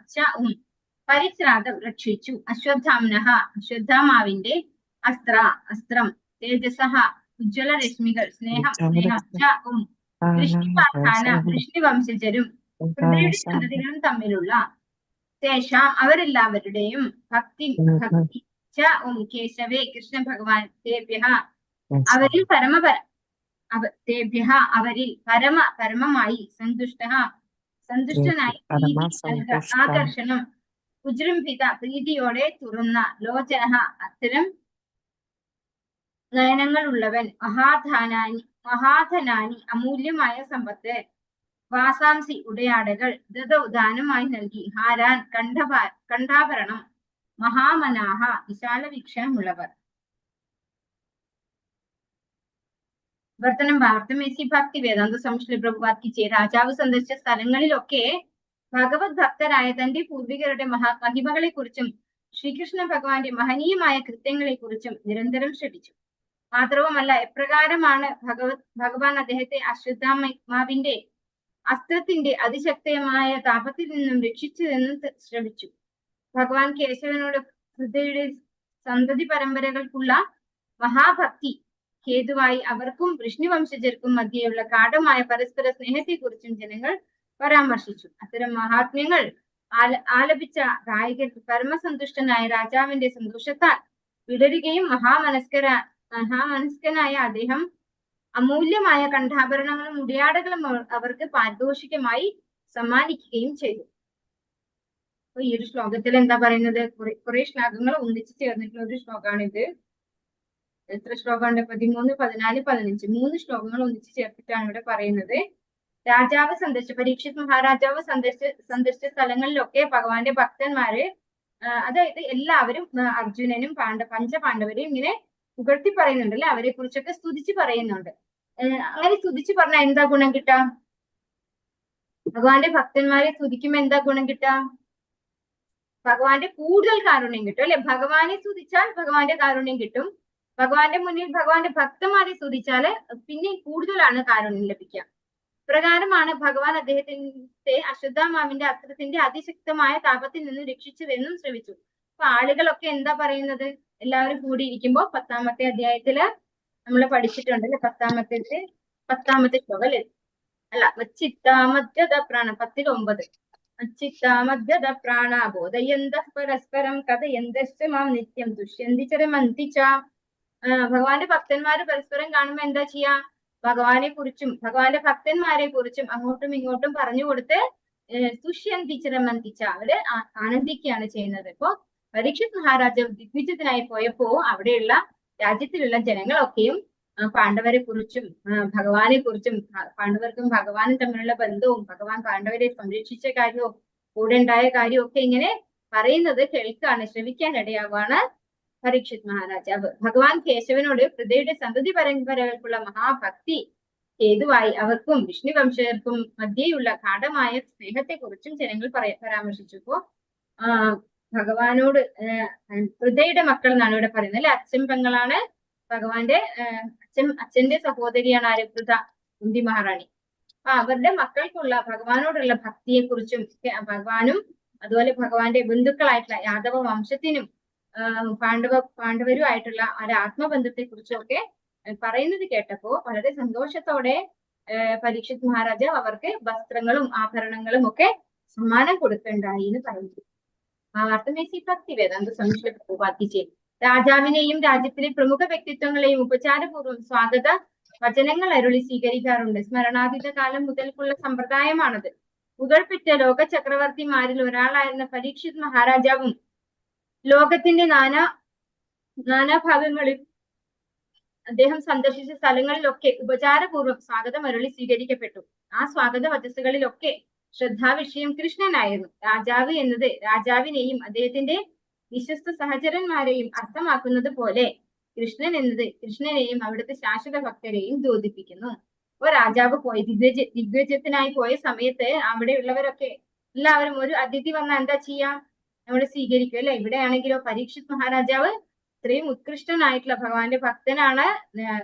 S3: പരിത്രാതം രക്ഷിച്ചു. അശ്വത്ഥാംനഃ അശ്വത്ഥാമാവിന്റെ അസ്ത്രം തേജസഃ ഉജ്ജ്വല രശ്മികൾ സ്നേഹം വൃഷ്ണിപാർത്ഥാന വൃഷ്ണിവംശജരും ഹൃദയുടെ സന്തതികളും തമ്മിലുള്ള തേഷാം അവരെല്ലാവരുടെയും ഭക്തി കേശവേ കൃഷ്ണ ഭഗവാൻ തേഭ്യഃ അവരിൽ പരമമായി സന്തുഷ്ടനായി ആകർഷണം ഉജൃംഭിത പ്രീതിയോടെ തുറന്ന ലോചന അത്തരം നയനങ്ങൾ ഉള്ളവൻ മഹാധനാനി അമൂല്യമായ സമ്പത്ത് വാസാംസി ഉടയാടകൾ ദദൗ ദാനമായി നൽകി ഹാരാൻ കണ്ഠാഭരണം മഹാമനാഹ വിശാല വീക്ഷണമുള്ളവർ. വർത്തനം ഭാരതമേസി ഭക്തി വേദാന്ത സംശ്ലേ പ്രഭുപാദ് കി ജയ്. രാജാവ് സന്ദർശിച്ച സ്ഥലങ്ങളിലൊക്കെ ഭഗവത് ഭക്തരായ തന്റെ പൂർവികരുടെ മഹിമകളെ കുറിച്ചും ശ്രീകൃഷ്ണ ഭഗവാന്റെ മഹനീയമായ കൃത്യങ്ങളെ കുറിച്ചും നിരന്തരം ശ്രദ്ധിച്ചു. മാത്രവുമല്ല എപ്രകാരമാണ് ഭഗവാൻ അദ്ദേഹത്തെ അശ്വത്ഥാമാവിന്റെ അസ്ത്രത്തിന്റെ അതിശക്തമായ താപത്തിൽ നിന്നും രക്ഷിച്ചതെന്നും ശ്രമിച്ചു. ഭഗവാൻ കേശവനോട് ഹൃദയുടെ സന്തതി പരമ്പരകൾക്കുള്ള മഹാഭക്തി ഹേതുവായി അവർക്കും വൃഷ്ണിവംശജർക്കും മധ്യയുള്ള ഗാഢമായ പരസ്പര സ്നേഹത്തെക്കുറിച്ചും ജനങ്ങൾ പരാമർശിച്ചു. അത്തരം മഹാത്മ്യങ്ങൾ ആലപിച്ച ഗായകർ പരമസന്തുഷ്ടനായ രാജാവിന്റെ സന്തോഷത്താൽ വിടരുകയും മഹാമനസ്കനായ അദ്ദേഹം അമൂല്യമായ കണ്ഠാഭരണങ്ങളും മുടിയാടകളും അവർക്ക് പാരിതോഷികമായി സമ്മാനിക്കുകയും ചെയ്തു. അപ്പൊ ഈ ഒരു ശ്ലോകത്തിൽ എന്താ പറയുന്നത്? കുറെ ശ്ലോകങ്ങൾ ഒന്നിച്ചു ചേർന്നിട്ടുള്ള ഒരു ശ്ലോകമാണിത്. എത്ര ശ്ലോകമുണ്ട്? 13, 14, 15 3 ശ്ലോകങ്ങൾ ഒന്നിച്ചു ചേർത്തിട്ടാണ് ഇവിടെ പറയുന്നത്. രാജാവ് പരീക്ഷിത് മഹാരാജാവ് സന്ദർശിച്ച സ്ഥലങ്ങളിലൊക്കെ ഭഗവാന്റെ ഭക്തന്മാര് അതായത് എല്ലാവരും അർജുനനും പഞ്ചപാണ്ഡവരെയും ഇങ്ങനെ പുകഴ്ത്തി പറയുന്നുണ്ട് അല്ലെ, അവരെ കുറിച്ചൊക്കെ സ്തുതിച്ച് പറയുന്നുണ്ട്. അങ്ങനെ സ്തുതിച്ച് പറഞ്ഞാൽ എന്താ ഗുണം കിട്ടാം? ഭഗവാന്റെ ഭക്തന്മാരെ സ്തുതിക്കുമ്പോ എന്താ ഗുണം കിട്ടാം? ഭഗവാന്റെ കൂടുതൽ കാരുണ്യം കിട്ടും അല്ലെ. ഭഗവാനെ സ്തുതിച്ചാൽ ഭഗവാന്റെ കാരുണ്യം കിട്ടും. ഭഗവാന്റെ മുന്നിൽ ഭഗവാന്റെ ഭക്തന്മാരെ സ്തുതിച്ചാല് പിന്നെ കൂടുതലാണ് കാരുണ്യം ലഭിക്കുക. പ്രകാരമാണ് ഭഗവാൻ അദ്ദേഹത്തിന്റെ അശ്വത്ഥാമാവിന്റെ അസ്ത്രത്തിന്റെ അതിശക്തമായ താപത്തിൽ നിന്ന് രക്ഷിച്ചതെന്നും ശ്രമിച്ചു. അപ്പൊ ആളുകളൊക്കെ എന്താ പറയുന്നത്? എല്ലാവരും കൂടിയിരിക്കുമ്പോ 10ാമത്തെ അധ്യായത്തില് നമ്മൾ പഠിച്ചിട്ടുണ്ട് അല്ലെ. 10ാമത്തെ ശ്ലോകം അല്ലെ. അല്ല, ചിത്താമദ്യത പ്രാണ 10-9. ചിത്താമദ്യത പ്രാണ ബോധയന്ത പരസ്പരം കഥയന്തശ്ച മാം നിത്യം ദുഷ്യന്തി ചരമന്തി ച. ഭഗവാന്റെ ഭക്തന്മാര് പരസ്പരം കാണുമ്പോ എന്താ ചെയ്യാ? ഭഗവാനെ കുറിച്ചും ഭഗവാന്റെ ഭക്തന്മാരെ കുറിച്ചും അങ്ങോട്ടും ഇങ്ങോട്ടും പറഞ്ഞു കൊടുത്ത് ദുഷ്യന്തി ചരമന്തി ച, അവര് ആനന്ദിക്കുകയാണ് ചെയ്യുന്നത്. ഇപ്പൊ പരീക്ഷിത് മഹാരാജാവ് ദിഗ്വിജയത്തിനായി പോയപ്പോ അവിടെയുള്ള രാജ്യത്തിലുള്ള ജനങ്ങളൊക്കെയും പാണ്ഡവരെ കുറിച്ചും ഭഗവാനെ കുറിച്ചും പാണ്ഡവർക്കും ഭഗവാനും തമ്മിലുള്ള ബന്ധവും ഭഗവാൻ പാണ്ഡവരെ സംരക്ഷിച്ച കാര്യവും കൂടെ ഉണ്ടായ കാര്യവും ഒക്കെ ഇങ്ങനെ പറയുന്നത് കേൾക്കാണ്, ശ്രമിക്കാനിടയാവാണ് പരീക്ഷിത് മഹാരാജാവ്. ഭഗവാൻ കേശവനോട് ഹൃദയയുടെ സന്തതി പരമ്പരകൾക്കുള്ള മഹാഭക്തി ഹേതുവായി അവർക്കും വിഷ്ണുവംശർക്കും മധ്യേയുള്ള ഗാഢമായ സ്നേഹത്തെ കുറിച്ചും ജനങ്ങൾ പരാമർശിച്ചു. ഇപ്പോ ഭഗവാനോട് ഹൃദയയുടെ മക്കൾ എന്നാണ് ഇവിടെ പറയുന്നത് അല്ലെ. അച്ഛൻ പെങ്ങളാണ് ഭഗവാന്റെ അച്ഛന്റെ സഹോദരിയാണ് ആര്? വൃത, കുന്തി മഹാറാണി. അപ്പൊ അവരുടെ മക്കൾക്കുള്ള ഭഗവാനോടുള്ള ഭക്തിയെ കുറിച്ചും ഭഗവാനും അതുപോലെ ഭഗവാന്റെ ബന്ധുക്കളായിട്ടുള്ള യാദവ വംശത്തിനും പാണ്ഡവരുമായിട്ടുള്ള ഒരു ആത്മബന്ധത്തെ കുറിച്ചും ഒക്കെ പറയുന്നത് കേട്ടപ്പോ വളരെ സന്തോഷത്തോടെ പരീക്ഷിത് മഹാരാജാവ് അവർക്ക് വസ്ത്രങ്ങളും ആഭരണങ്ങളും ഒക്കെ സമ്മാനം കൊടുക്കണ്ടായി എന്ന് പറയുന്നു. ഭാവാർത്ഥമേസി ഭക്തി വേദാന്ത സംശയ പ്രഭുപാത്തിച്ചേ. രാജാവിനെയും രാജ്യത്തിലെ പ്രമുഖ വ്യക്തിത്വങ്ങളെയും ഉപചാരപൂർവ്വം സ്വാഗത വചനങ്ങൾ അരുളി സ്വീകരിക്കാറുണ്ട്. സ്മരണാതീത കാലം മുതൽക്കുള്ള സമ്പ്രദായമാണത്. പുകഴ്പെറ്റ ലോക ചക്രവർത്തിമാരിൽ ഒരാളായിരുന്ന പരീക്ഷിത് മഹാരാജാവും ലോകത്തിന്റെ നാനാഭാഗങ്ങളിൽ അദ്ദേഹം സന്ദർശിച്ച സ്ഥലങ്ങളിലൊക്കെ ഉപചാരപൂർവ്വം സ്വാഗതം അരുളി സ്വീകരിക്കപ്പെട്ടു. ആ സ്വാഗത വചസ്സുകളിലൊക്കെ ശ്രദ്ധാവിഷയം കൃഷ്ണനായിരുന്നു. രാജാവ് എന്നത് രാജാവിനെയും അദ്ദേഹത്തിന്റെ വിശ്വസ്ത സഹചരന്മാരെയും അർത്ഥമാക്കുന്നത് പോലെ കൃഷ്ണൻ എന്നത് കൃഷ്ണനെയും അവിടുത്തെ ശാശ്വത ഭക്തരെയും ദ്യോതിപ്പിക്കുന്നു. ഇപ്പൊ രാജാവ് പോയി ദിഗ്വിജയത്തിനായി പോയ സമയത്ത് അവിടെയുള്ളവരൊക്കെ എല്ലാവരും ഒരു അതിഥി വന്നാൽ എന്താ ചെയ്യാ? നമ്മൾ സ്വീകരിക്കും അല്ലെ. ഇവിടെയാണെങ്കിലോ പരീക്ഷിത് മഹാരാജാവ് ഇത്രയും ഉത്കൃഷ്ടനായിട്ടുള്ള ഭഗവാന്റെ ഭക്തനാണ്,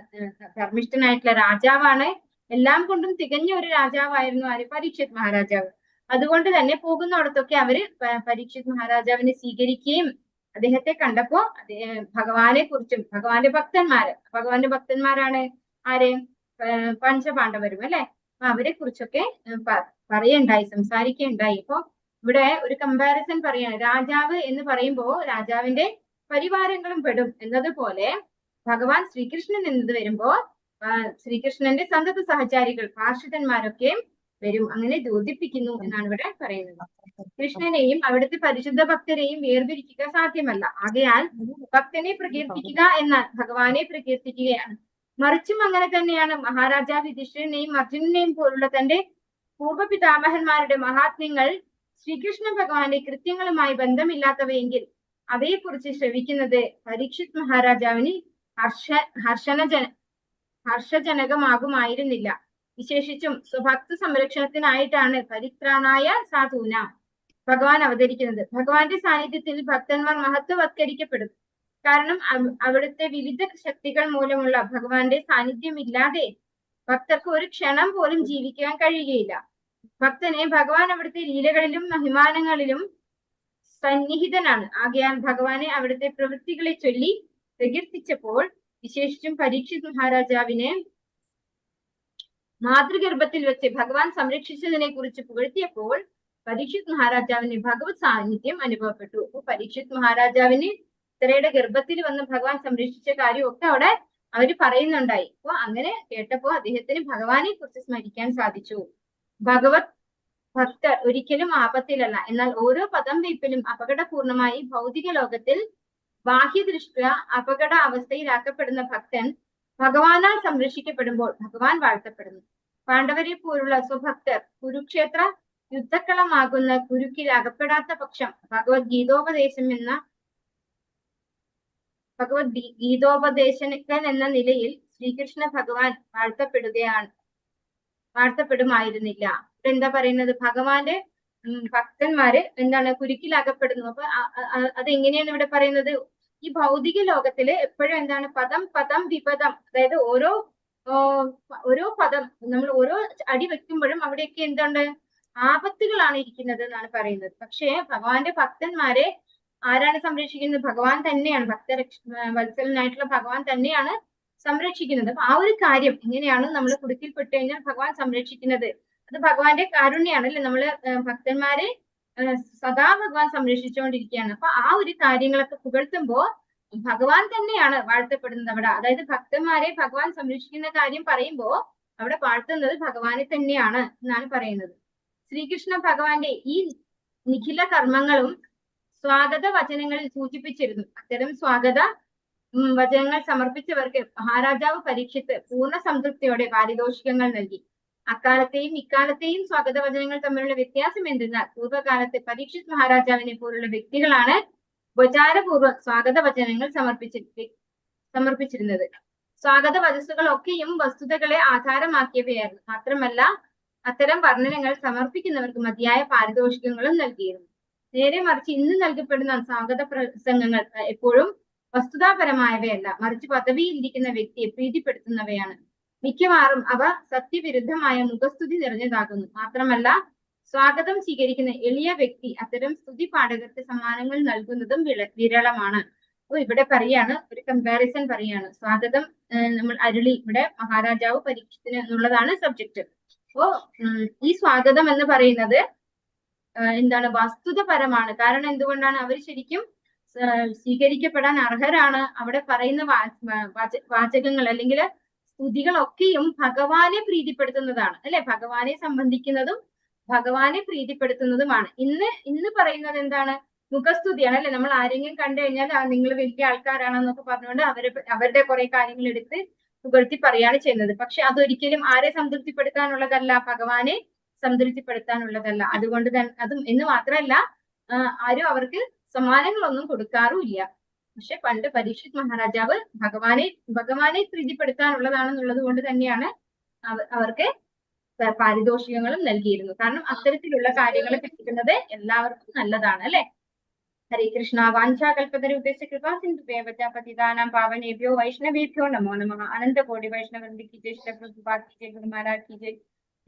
S3: ധർമ്മിഷ്ഠനായിട്ടുള്ള രാജാവാണ്, എല്ലാം കൊണ്ടും തികഞ്ഞ ഒരു രാജാവായിരുന്നു ആര്? പരീക്ഷിത് മഹാരാജാവ്. അതുകൊണ്ട് തന്നെ പോകുന്നിടത്തൊക്കെ അവര് പരീക്ഷിത് മഹാരാജാവിനെ സ്വീകരിക്കുകയും അദ്ദേഹത്തെ കണ്ടപ്പോ ഭഗവാനെ കുറിച്ചും ഭഗവാന്റെ ഭക്തന്മാരാണ് ആര്? പഞ്ചപാണ്ഡവരും അല്ലെ. അപ്പൊ അവരെ കുറിച്ചൊക്കെ പറയണ്ടായി, സംസാരിക്കുകയുണ്ടായി. ഇപ്പൊ ഇവിടെ ഒരു കമ്പാരിസൺ പറയാണ്. രാജാവ് എന്ന് പറയുമ്പോ രാജാവിന്റെ പരിവാരങ്ങളും പെടും എന്നതുപോലെ ഭഗവാൻ ശ്രീകൃഷ്ണൻ എന്നത് വരുമ്പോ ശ്രീകൃഷ്ണന്റെ സന്തത സഹചാരികൾ പാർഷദന്മാരൊക്കെ വരും. അങ്ങനെ ദ്യോതിപ്പിക്കുന്നു എന്നാണ് ഇവിടെ പറയുന്നത്. കൃഷ്ണനെയും അവിടുത്തെ പരിശുദ്ധ ഭക്തരെയും വേർതിരിക്കുക സാധ്യമല്ല. ആകയാൽ ഭക്തനെ പ്രകീർത്തിക്കുക എന്നാൽ ഭഗവാനെ പ്രകീർത്തിക്കുകയാണ്. മറിച്ചും അങ്ങനെ തന്നെയാണ്. മഹാരാജാവ് യുധിഷ്ഠിരനെയും അർജുനനെയും പോലുള്ള തന്റെ പൂർവ്വപിതാമഹന്മാരുടെ മഹാത്മ്യങ്ങൾ ശ്രീകൃഷ്ണ ഭഗവാന്റെ കൃത്യങ്ങളുമായി ബന്ധമില്ലാത്തവയെങ്കിൽ അവയെക്കുറിച്ച് ശ്രവിക്കുന്നത് പരീക്ഷിത് മഹാരാജാവിന് ഹർഷജനകമാകുമായിരുന്നില്ല. വിശേഷിച്ചും സ്വഭക്ത സംരക്ഷണത്തിനായിട്ടാണ് പരിത്രാണായ സാധൂന ഭഗവാൻ അവതരിക്കുന്നത്. ഭഗവാന്റെ സാന്നിധ്യത്തിൽ ഭക്തന്മാർ മഹത്വവത്കരിക്കപ്പെടും. കാരണം അവിടുത്തെ വിവിധ ശക്തികൾ മൂലമുള്ള ഭഗവാന്റെ സാന്നിധ്യമില്ലാതെ ഭക്തർക്ക് ഒരു ക്ഷണം പോലും ജീവിക്കാൻ കഴിയുകയില്ല. ഭക്തനെ ഭഗവാൻ അവിടുത്തെ ലീലകളിലും മഹിമാനങ്ങളിലും സന്നിഹിതനാണ്. ആകയാൽ ഭഗവാനെ അവിടുത്തെ പ്രവൃത്തികളെ ചൊല്ലി പ്രകീർത്തിച്ചപ്പോൾ, വിശേഷിച്ചും പരീക്ഷിത് മഹാരാജാവിനെ മാതൃഗർഭത്തിൽ വെച്ച് ഭഗവാൻ സംരക്ഷിച്ചതിനെ കുറിച്ച് പുകഴ്ത്തിയപ്പോൾ പരീക്ഷിത് മഹാരാജാവിന് ഭഗവത് സാന്നിധ്യം അനുഭവപ്പെട്ടു. അപ്പൊ പരീക്ഷിത് മഹാരാജാവിന് ഇത്രയുടെ ഗർഭത്തിൽ വന്ന് ഭഗവാൻ സംരക്ഷിച്ച കാര്യമൊക്കെ അവിടെ അവര് പറയുന്നുണ്ടായി. അപ്പൊ അങ്ങനെ കേട്ടപ്പോ അദ്ദേഹത്തിന് ഭഗവാനെ കുറിച്ച് സ്മരിക്കാൻ സാധിച്ചു. ഭഗവത് ഭക്തർ ഒരിക്കലും ആപത്തിലല്ല, എന്നാൽ ഓരോ പദം വയ്പിലും അപകടപൂർണമായി ഭൗതിക ലോകത്തിൽ ബാഹ്യദൃഷ്ട്യ അപകട അവസ്ഥയിലാക്കപ്പെടുന്ന ഭക്തൻ ഭഗവാനാൽ സംരക്ഷിക്കപ്പെടുമ്പോൾ ഭഗവാൻ വാഴ്ത്തപ്പെടുന്നു. പാണ്ഡവരെ പോലുള്ള സ്വഭക്തർ കുരുക്ഷേത്ര യുദ്ധക്കളമാകുന്ന കുരുക്കിൽ അകപ്പെടാത്ത പക്ഷം ഭഗവത് ഗീതോപദേശകൻ എന്ന നിലയിൽ ശ്രീകൃഷ്ണ ഭഗവാൻ വാഴ്ത്തപ്പെടുമായിരുന്നില്ല. എന്താ പറയുന്നത്? ഭഗവാന്റെ ഭക്തന്മാര് എന്താണ് കുരുക്കിലാകപ്പെടുന്നു. അപ്പൊ അതെങ്ങനെയാണ് ഇവിടെ പറയുന്നത്? ഈ ഭൗതിക ലോകത്തില് എപ്പോഴും എന്താണ് പദം പദം വിപദം, അതായത് ഓരോ പദം നമ്മൾ ഓരോ അടി വെക്കുമ്പോഴും അവിടെയൊക്കെ എന്താണ് ആപത്തുകളാണ് ഇരിക്കുന്നത് എന്നാണ് പറയുന്നത്. പക്ഷേ ഭഗവാന്റെ ഭക്തന്മാരെ ആരാണ് സംരക്ഷിക്കുന്നത്? ഭഗവാൻ തന്നെയാണ്. വത്സലനായിട്ടുള്ള ഭഗവാൻ തന്നെയാണ് സംരക്ഷിക്കുന്നത്. അപ്പൊ ആ ഒരു കാര്യം എങ്ങനെയാണ് നമ്മൾ കുടുക്കിൽപ്പെട്ട് കഴിഞ്ഞാൽ ഭഗവാൻ സംരക്ഷിക്കുന്നത്? അത് ഭഗവാന്റെ കാരുണ്യാണ് അല്ലെ. നമ്മള് ഭക്തന്മാരെ സദാ ഭഗവാൻ സംരക്ഷിച്ചുകൊണ്ടിരിക്കുകയാണ്. അപ്പൊ ആ ഒരു കാര്യങ്ങളൊക്കെ പുകഴ്ത്തുമ്പോ ഭഗവാൻ തന്നെയാണ് വാഴ്ത്തപ്പെടുന്നത് അവിടെ. അതായത് ഭക്തന്മാരെ ഭഗവാൻ സംരക്ഷിക്കുന്ന കാര്യം പറയുമ്പോ അവിടെ വാഴ്ത്തുന്നത് ഭഗവാനെ തന്നെയാണ് എന്നാണ് പറയുന്നത്. ശ്രീകൃഷ്ണ ഭഗവാന്റെ ഈ നിഖില കർമ്മങ്ങളും സ്വാഗത വചനങ്ങളിൽ സൂചിപ്പിച്ചിരുന്നു. അത്തരം സ്വാഗത വചനങ്ങൾ സമർപ്പിച്ചവർക്ക് മഹാരാജാവ് പരീക്ഷിത്ത് പൂർണ്ണ സംതൃപ്തിയോടെ പാരിതോഷികങ്ങൾ നൽകി. അക്കാലത്തെയും ഇക്കാലത്തെയും സ്വാഗത വചനങ്ങൾ തമ്മിലുള്ള വ്യത്യാസം എന്തെന്നാൽ പൂർവ്വകാലത്ത് പരീക്ഷിത് മഹാരാജാവിനെ പോലുള്ള വ്യക്തികളാണ് ഉപചാരപൂർവ്വം സ്വാഗത വചനങ്ങൾ സമർപ്പിച്ചിരുന്നത്. സ്വാഗത വചസ്സുകളൊക്കെയും വസ്തുതകളെ ആധാരമാക്കിയവയായിരുന്നു. മാത്രമല്ല അത്തരം വർണ്ണനകൾ സമർപ്പിക്കുന്നവർക്ക് മതിയായ പാരിതോഷികങ്ങളും നൽകിയിരുന്നു. നേരെ മറിച്ച് ഇന്ന് നൽകപ്പെടുന്ന സ്വാഗത പ്രസംഗങ്ങൾ എപ്പോഴും വസ്തുതാപരമായവയല്ല, മറിച്ച് പദവിയിലിരിക്കുന്ന വ്യക്തിയെ പ്രീതിപ്പെടുത്തുന്നവയാണ്. മിക്കവാറും അവ സത്യവിരുദ്ധമായ മുഖസ്തുതി നിറഞ്ഞതാകുന്നു. മാത്രമല്ല സ്വാഗതം സ്വീകരിക്കുന്ന എളിയ വ്യക്തി അത്തരം സ്തുതി പാഠകർക്ക് സമ്മാനങ്ങൾ നൽകുന്നതും വിരളമാണ്. അപ്പൊ ഇവിടെ പറയാണ്, ഒരു കമ്പാരിസൺ പറയാണ്. സ്വാഗതം നമ്മൾ അരുളി, ഇവിടെ മഹാരാജാവ് പരീക്ഷത്തിന് എന്നുള്ളതാണ് സബ്ജക്ട്. അപ്പോ ഈ സ്വാഗതം എന്ന് പറയുന്നത് എന്താണ്? വസ്തുതപരമാണ്. കാരണം എന്തുകൊണ്ടാണ്? അവർ ശരിക്കും സ്വീകരിക്കപ്പെടാൻ അർഹരാണ്. അവിടെ പറയുന്ന വാചകങ്ങൾ അല്ലെങ്കിൽ സ്തുതികളൊക്കെയും ഭഗവാനെ പ്രീതിപ്പെടുത്തുന്നതാണ് അല്ലെ. ഭഗവാനെ സംബന്ധിക്കുന്നതും ഭഗവാനെ പ്രീതിപ്പെടുത്തുന്നതുമാണ്. ഇന്ന് പറയുന്നത് എന്താണ്? മുഖസ്തുതിയാണ് അല്ലെ. നമ്മൾ ആരെങ്കിലും കണ്ടു കഴിഞ്ഞാൽ നിങ്ങൾ വലിയ ആൾക്കാരാണെന്നൊക്കെ പറഞ്ഞുകൊണ്ട് അവരുടെ കുറെ കാര്യങ്ങൾ എടുത്ത് പുകഴ്ത്തി പറയാണ് ചെയ്യുന്നത്. പക്ഷെ അതൊരിക്കലും ആരെ സംതൃപ്തിപ്പെടുത്താനുള്ളതല്ല, ഭഗവാനെ സംതൃപ്തിപ്പെടുത്താനുള്ളതല്ല. അതുകൊണ്ട് തന്നെ അതും എന്ന് മാത്രമല്ല ആരും അവർക്ക് സമ്മാനങ്ങളൊന്നും കൊടുക്കാറുമില്ല. പക്ഷെ പണ്ട് പരീക്ഷിത് മഹാരാജാവ് ഭഗവാനെ പ്രീതിപ്പെടുത്താനുള്ളതാണെന്നുള്ളത് കൊണ്ട് തന്നെയാണ് അവർക്ക് പാരിതോഷികങ്ങളും നൽകിയിരുന്നു. കാരണം അത്തരത്തിലുള്ള കാര്യങ്ങൾ കിട്ടുന്നത് എല്ലാവർക്കും നല്ലതാണ് അല്ലെ. ഹരേ കൃഷ്ണ. വാഞ്ചാകൽപതരുഭ്യശ്ച കൃപാ സിന്ധുഭ്യശ്ച പതിതാനാം പാവനേഭ്യോ വൈഷ്ണവേഭ്യോ നമോ നമഃ. അനന്തകോടി വൈഷ്ണവവൃന്ദ की जय, श्री प्रभुपाद की जय, गुरु महाराज की जय,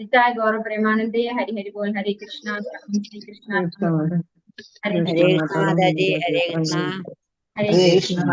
S3: निताय गौर प्रेमानंदे। हरि हरि बोल। हरे कृष्णा श्री कृष्णा हरे
S4: हरे कृष्णा दादी, हरे कृष्णा।
S2: हरे कृष्णा।